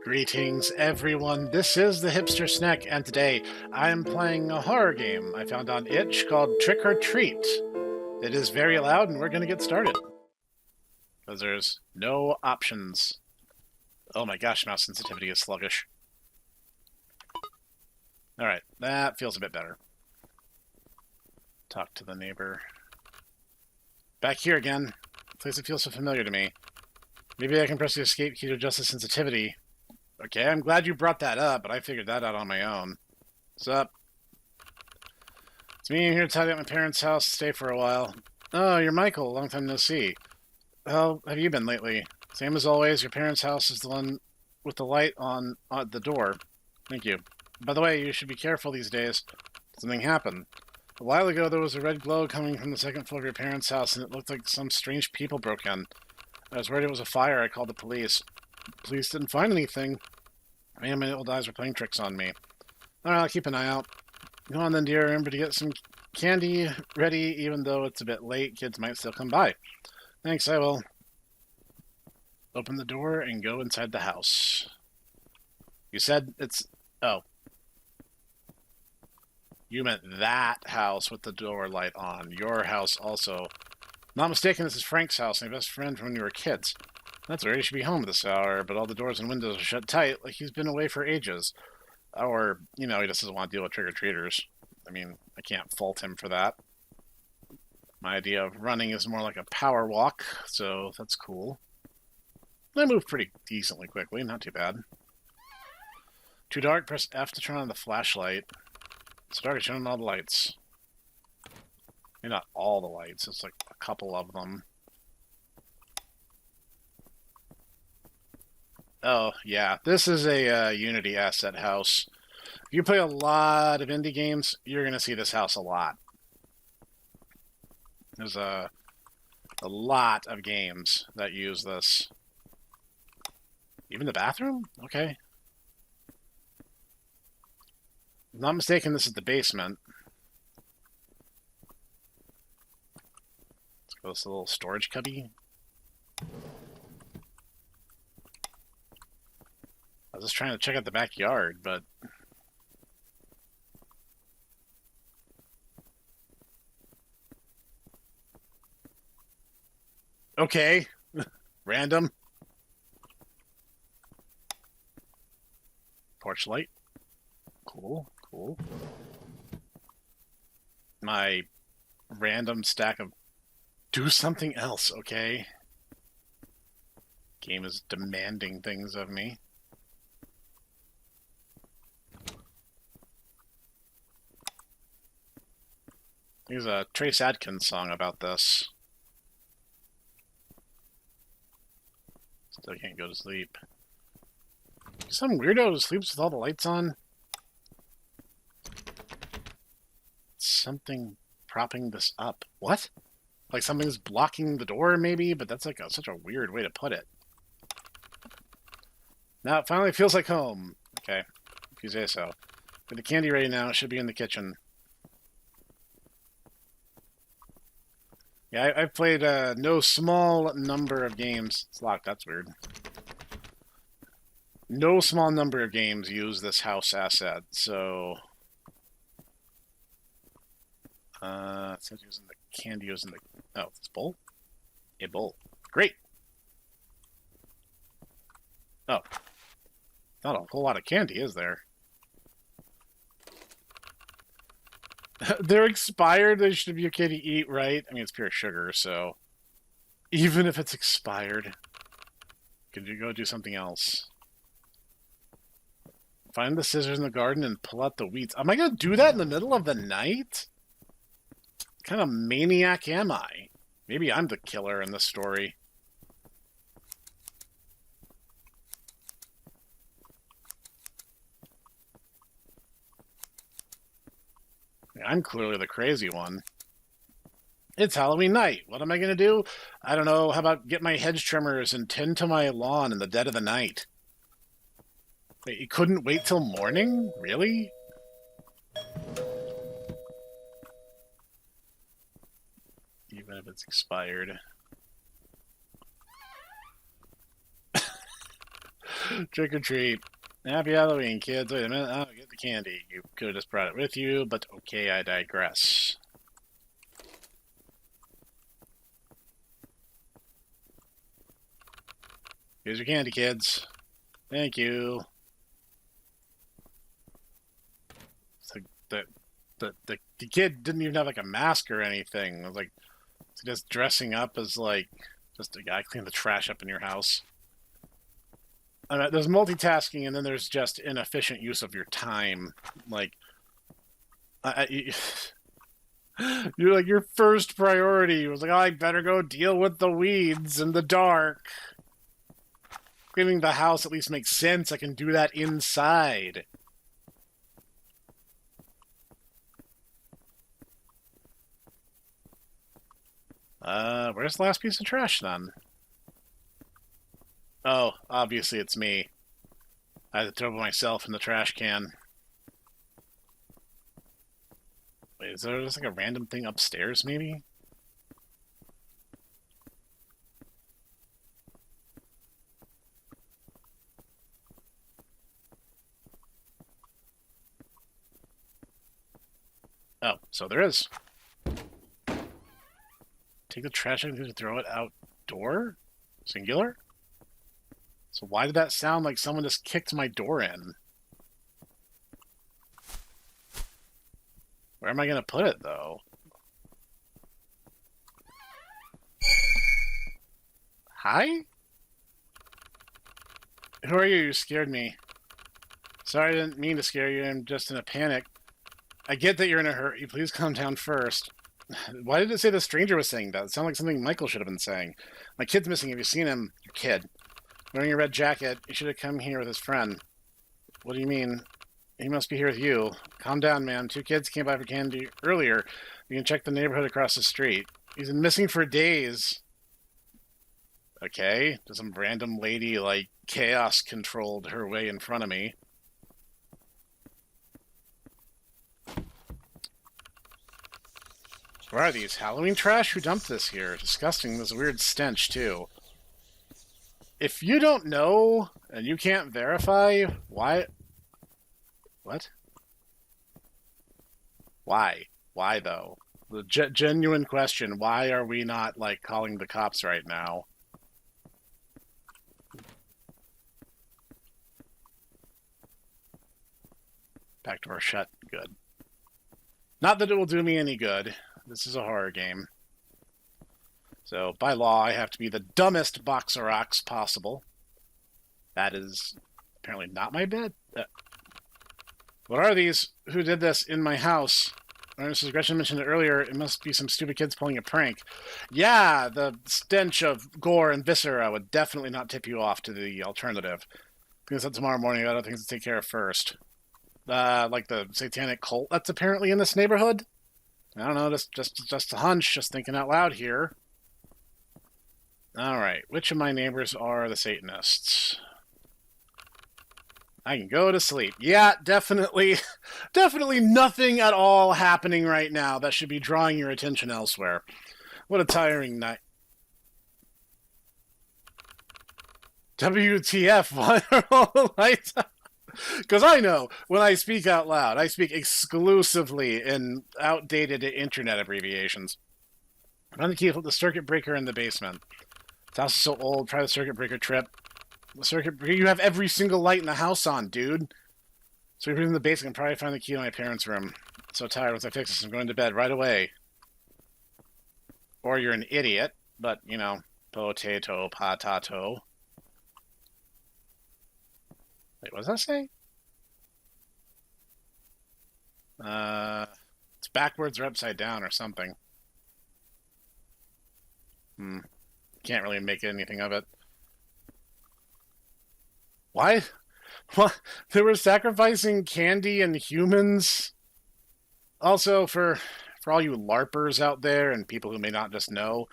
Greetings, everyone. This is the Hipster Snek, and today I'm playing a horror game I found on itch called Trick or Treat. It is very loud, and we're going to get started. Because there's no options. Oh my gosh, mouse sensitivity is sluggish. Alright, that feels a bit better. Talk to the neighbor. Back here again. Place that feels so familiar to me. Maybe I can press the escape key to adjust the sensitivity. Okay, I'm glad you brought that up, but I figured that out on my own. What's up? It's me here to tidy up my parents' house, stay for a while. Oh, you're Michael, long time no see. How have you been lately? Same as always, your parents' house is the one with the light on the door. Thank you. By the way, you should be careful these days. Something happened. A while ago, there was a red glow coming from the second floor of your parents' house, and it looked like some strange people broke in. I was worried it was a fire. I called the police. Police didn't find anything. Man, my old eyes were playing tricks on me. All right, I'll keep an eye out. Go on then, dear. Remember to get some candy ready, even though it's a bit late. Kids might still come by. Thanks, I will. Open the door and go inside the house. You said it's... Oh. You meant that house with the door light on. Your house also. Not mistaken, this is Frank's house, my best friend from when we were kids. That's weird, he should be home at this hour, but all the doors and windows are shut tight, like he's been away for ages. Or, you know, he just doesn't want to deal with trick-or-treaters. I mean, I can't fault him for that. My idea of running is more like a power walk, so that's cool. I move pretty decently quickly, not too bad. Too dark, press F to turn on the flashlight. It's dark, turn on all the lights. Maybe not all the lights, it's like a couple of them. Oh, yeah. This is a Unity asset house. If you play a lot of indie games, you're going to see this house a lot. There's a lot of games that use this. Even the bathroom? Okay. If I'm not mistaken, this is the basement. Let's go to this little storage cubby. I was just trying to check out the backyard, but... Okay. Random. Porch light. Cool, cool. My random stack of... Do something else, okay? Game is demanding things of me. There's a Trace Adkins song about this. Still can't go to sleep. Some weirdo who sleeps with all the lights on. Something propping this up. What? Like something's blocking the door, maybe? But that's like such a weird way to put it. Now it finally feels like home. Okay, if you say so. Get the candy ready now. It should be in the kitchen. Yeah, I've played no small number of games. It's locked, that's weird. No small number of games use this house asset, so... it says using the candy, using the... Oh, this bowl? A bowl. Great! Oh. Not a whole lot of candy, is there? They're expired. They should be okay to eat, right? I mean, it's pure sugar, so... Even if it's expired... Could you go do something else? Find the scissors in the garden and pull out the weeds. Am I going to do that in the middle of the night? What kind of maniac am I? Maybe I'm the killer in this story. I'm clearly the crazy one. It's Halloween night. What am I going to do? I don't know. How about get my hedge trimmers and tend to my lawn in the dead of the night? Wait, you couldn't wait till morning? Really? Even if it's expired. Trick or treat. Happy Halloween, kids. Wait a minute. Oh, get the candy. You could have just brought it with you, but okay, I digress. Here's your candy, kids. Thank you. The kid didn't even have like a mask or anything. It was like just dressing up as like just a guy cleaning the trash up in your house. There's multitasking, and then there's just inefficient use of your time. Like, you're like your first priority was like, oh, I better go deal with the weeds in the dark. Cleaning the house at least makes sense. I can do that inside. Where's the last piece of trash then? Oh, obviously it's me. I had to throw myself in the trash can. Wait, is there just like a random thing upstairs, maybe? Oh, so there is. Take the trash out and throw it outdoor? Singular? So why did that sound like someone just kicked my door in? Where am I going to put it, though? Hi? Who are you? You scared me. Sorry, I didn't mean to scare you. I'm just in a panic. I get that you're in a hurry. Please calm down first. Why did it say the stranger was saying that? It sounded like something Michael should have been saying. My kid's missing. Have you seen him? Your kid. Wearing a red jacket. He should have come here with his friend. What do you mean? He must be here with you. Calm down, man. 2 kids came by for candy earlier. You can check the neighborhood across the street. He's been missing for days. Okay. Does some random lady, like, chaos controlled her way in front of me. What are these? Halloween trash? Who dumped this here? Disgusting. There's a weird stench, too. If you don't know, and you can't verify, why... What? Why? Why, though? The genuine question, why are we not, like, calling the cops right now? Back door shut. Good. Not that it will do me any good. This is a horror game. So, by law, I have to be the dumbest boxer ox possible. That is apparently not my bed. What are these? Who did this in my house? Mrs. Gretchen mentioned it earlier. It must be some stupid kids pulling a prank. Yeah, the stench of gore and viscera would definitely not tip you off to the alternative. Because tomorrow morning, I got other things to take care of first. Like the satanic cult that's apparently in this neighborhood. I don't know, just a hunch, just thinking out loud here. Alright, which of my neighbors are the Satanists? I can go to sleep. Yeah, definitely nothing at all happening right now that should be drawing your attention elsewhere. What a tiring night. WTF, why are all the lights out? Because I know when I speak out loud, I speak exclusively in outdated internet abbreviations. Find the key to the circuit breaker in the basement. This house is so old. Try the circuit breaker trip. The circuit breaker. You have every single light in the house on, dude. So you're in the basement and probably find the key to my parents' room. I'm so tired. Once I fix this, I'm going to bed right away. Or you're an idiot, but you know, potato. Wait, what does that say? It's backwards or upside down or something. Can't really make anything of it. Why? What? They were sacrificing candy and humans? Also, for all you LARPers out there and people who may not just know,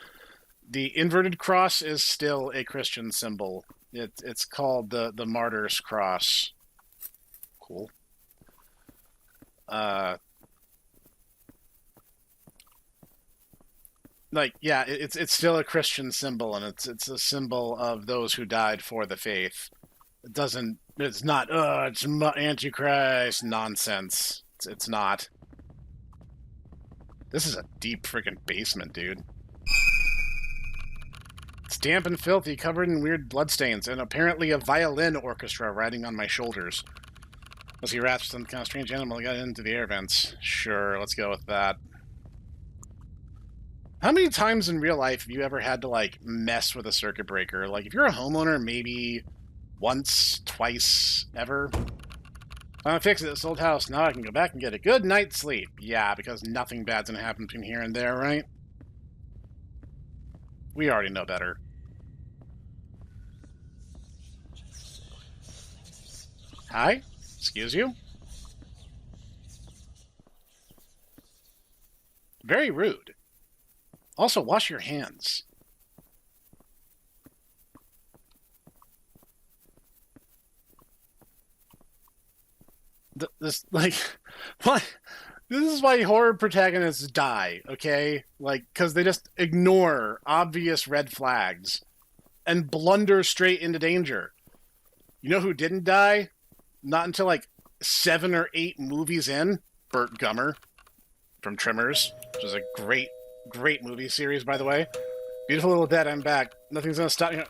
the inverted cross is still a Christian symbol. It's called the Martyr's Cross. Cool. Like, yeah, it's still a Christian symbol, and it's a symbol of those who died for the faith. It doesn't... It's not, it's Antichrist nonsense. It's not. This is a deep freaking basement, dude. It's damp and filthy, covered in weird bloodstains, and apparently a violin orchestra riding on my shoulders. As he raps some kind of strange animal, I got into the air vents. Sure, let's go with that. How many times in real life have you ever had to, like, mess with a circuit breaker? Like, if you're a homeowner, maybe once, twice, ever. I'm fixing this old house. Now I can go back and get a good night's sleep. Yeah, because nothing bad's gonna happen between here and there, right? We already know better. Hi? Excuse you? Very rude. Also, wash your hands. This, like, what? This is why horror protagonists die, okay? Like, because they just ignore obvious red flags and blunder straight into danger. You know who didn't die? Not until, like, 7 or 8 movies in? Burt Gummer from Tremors, which is a great, great movie series, by the way. Beautiful Little Dead, I'm back. Nothing's gonna stop me.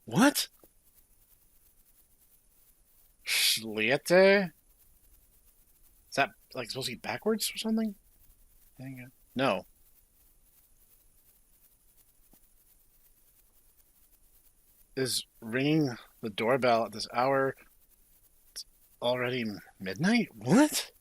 What? Schliete? Is that, like, supposed to be backwards or something? No. Is ringing the doorbell at this hour. It's already midnight? What?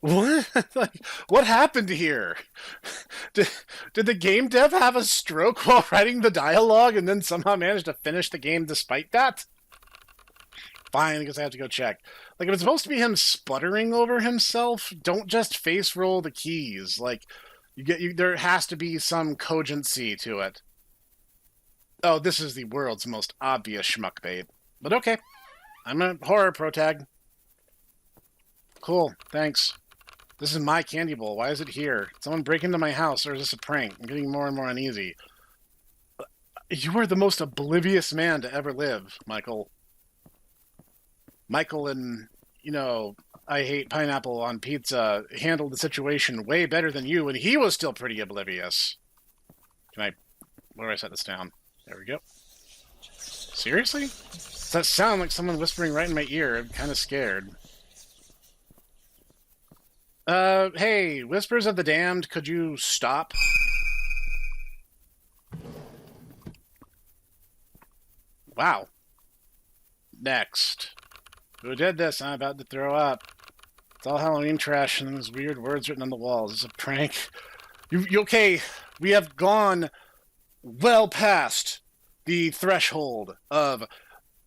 What? Like, what happened here? Did the game dev have a stroke while writing the dialogue and then somehow managed to finish the game despite that? Fine, I guess I have to go check. Like, if it's supposed to be him sputtering over himself, don't just face roll the keys. Like, there has to be some cogency to it. Oh, this is the world's most obvious schmuck bait. But okay. I'm a horror protag. Cool, thanks. This is my candy bowl. Why is it here? Did someone break into my house, or is this a prank? I'm getting more and more uneasy. You are the most oblivious man to ever live, Michael. Michael and, you know, I hate pineapple on pizza handled the situation way better than you, and he was still pretty oblivious. Where do I set this down? There we go. Seriously? Does that sound like someone whispering right in my ear? I'm kind of scared. Hey, Whispers of the Damned, could you stop? Wow. Next. Who did this? I'm about to throw up. It's all Halloween trash and those weird words written on the walls. It's a prank. You okay? We have gone well past the threshold of,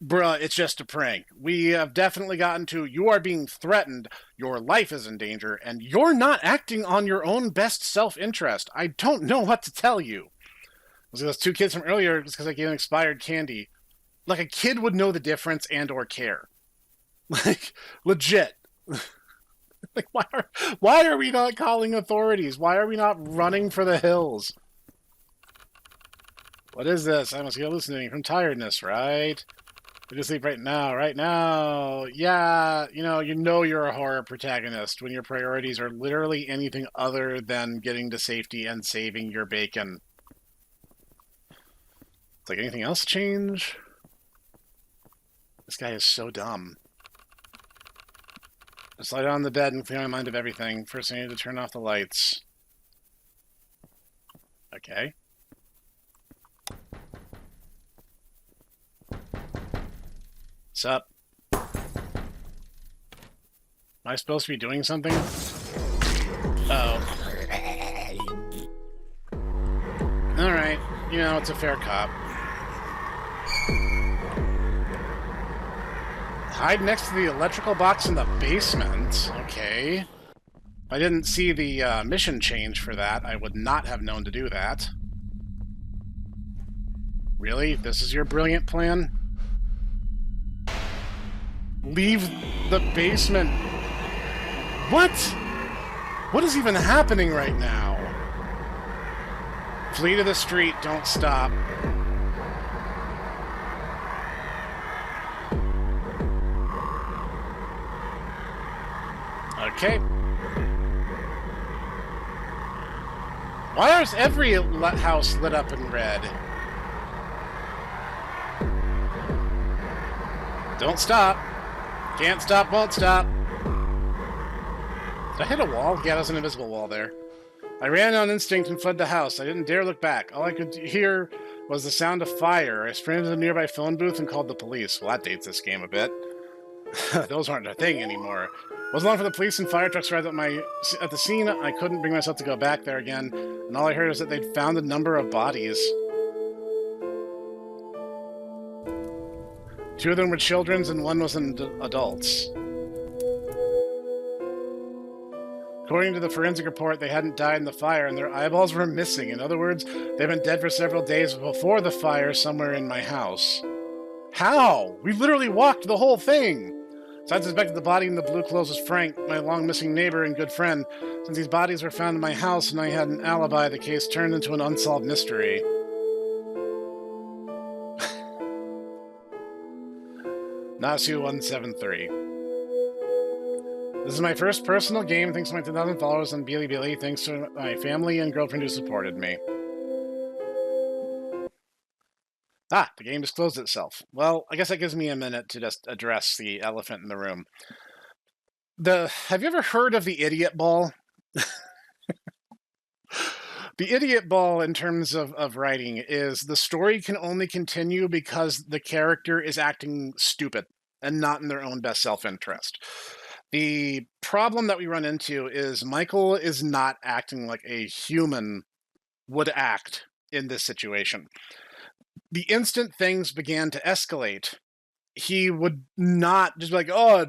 bruh, it's just a prank. We have definitely gotten to, you are being threatened, your life is in danger, and you're not acting on your own best self-interest. I don't know what to tell you. Was those 2 kids from earlier just because I gave them expired candy. Like, a kid would know the difference and or care. Like, legit. Like, why are we not calling authorities? Why are we not running for the hills? What is this? I must be hallucinating from tiredness, right? I just sleep right now. Yeah, you know you're a horror protagonist when your priorities are literally anything other than getting to safety and saving your bacon. It's like, anything else change? This guy is so dumb. Just lie down on the bed and clear my mind of everything. First, I need to turn off the lights. Okay. What's up? Am I supposed to be doing something? Oh. Alright. You know, it's a fair cop. Hide next to the electrical box in the basement. Okay. If I didn't see the mission change for that, I would not have known to do that. Really? This is your brilliant plan? Leave the basement. What? What is even happening right now? Flee to the street, don't stop. Okay. Why is every house lit up in red? Don't stop. Can't stop, won't stop. Did I hit a wall? Yeah, there's an invisible wall there. I ran on instinct and fled the house. I didn't dare look back. All I could hear was the sound of fire. I sprinted to the nearby phone booth and called the police. Well, that dates this game a bit. Those aren't a thing anymore. Wasn't long for the police and fire trucks arrived at the scene. I couldn't bring myself to go back there again, and all I heard was that they'd found a number of bodies. 2 of them were children's and 1 was adults. According to the forensic report, they hadn't died in the fire and their eyeballs were missing. In other words, they've been dead for several days before the fire somewhere in my house. How? We literally walked the whole thing! So I suspected the body in the blue clothes was Frank, my long-missing neighbor and good friend. Since these bodies were found in my house and I had an alibi, the case turned into an unsolved mystery. Nasu173. This is my first personal game, thanks to my 10,000 followers on Bilibili, thanks to my family and girlfriend who supported me. Ah, the game disclosed itself. Well, I guess that gives me a minute to just address the elephant in the room. Have you ever heard of the idiot ball? The idiot ball, in terms of writing, is the story can only continue because the character is acting stupid and not in their own best self-interest. The problem that we run into is Michael is not acting like a human would act in this situation. The instant things began to escalate, he would not just be like, oh,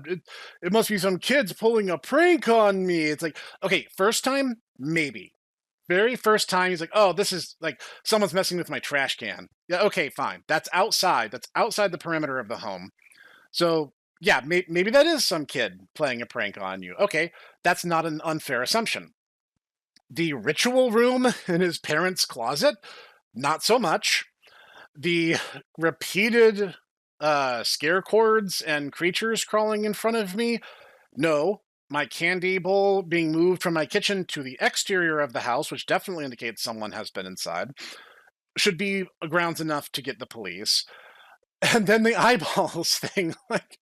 it must be some kids pulling a prank on me. It's like, okay, first time, maybe. Very first time, he's like, oh, this is like someone's messing with my trash can. Yeah, okay, fine. That's outside. That's outside the perimeter of the home. So, yeah, maybe that is some kid playing a prank on you. Okay, that's not an unfair assumption. The ritual room in his parents' closet, not so much. The repeated scare cords and creatures crawling in front of me, no. My candy bowl being moved from my kitchen to the exterior of the house, which definitely indicates someone has been inside, should be grounds enough to get the police. And then the eyeballs thing, like,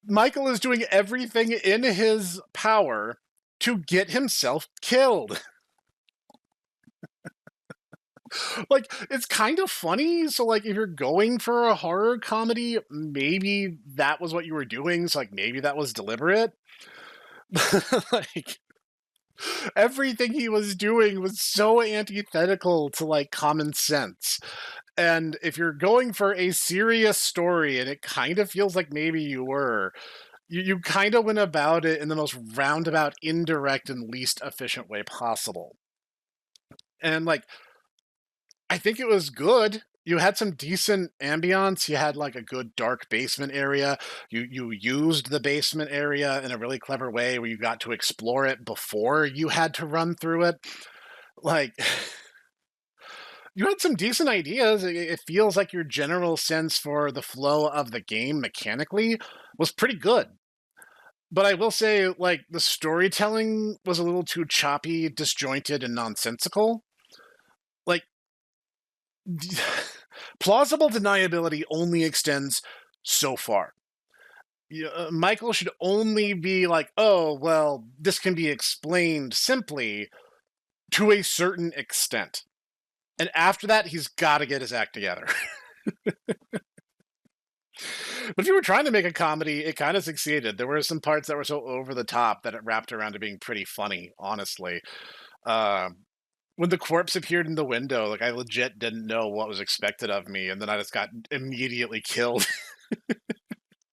Michael is doing everything in his power to get himself killed. Like, it's kind of funny, so, like, if you're going for a horror comedy, maybe that was what you were doing, so, like, maybe that was deliberate. Like, everything he was doing was so antithetical to, like, common sense. And if you're going for a serious story, and it kind of feels like maybe you were, you kind of went about it in the most roundabout, indirect, and least efficient way possible. And, like, I think it was good. You had some decent ambiance. You had like a good dark basement area. You used the basement area in a really clever way where you got to explore it before you had to run through it. Like, you had some decent ideas. It feels like your general sense for the flow of the game mechanically was pretty good. But I will say, like, the storytelling was a little too choppy, disjointed, and nonsensical. Like, plausible deniability only extends so far. Michael should only be like, oh, well, this can be explained simply to a certain extent. And after that, he's got to get his act together. But if you were trying to make a comedy, it kind of succeeded. There were some parts that were so over the top that it wrapped around to being pretty funny, honestly. When the corpse appeared in the window, like, I legit didn't know what was expected of me, and then I just got immediately killed.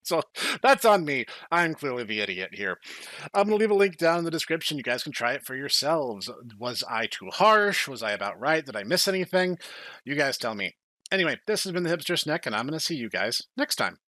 So that's on me. I'm clearly the idiot here. I'm going to leave a link down in the description. You guys can try it for yourselves. Was I too harsh? Was I about right? Did I miss anything? You guys tell me. Anyway, this has been the Hipster Snek, and I'm going to see you guys next time.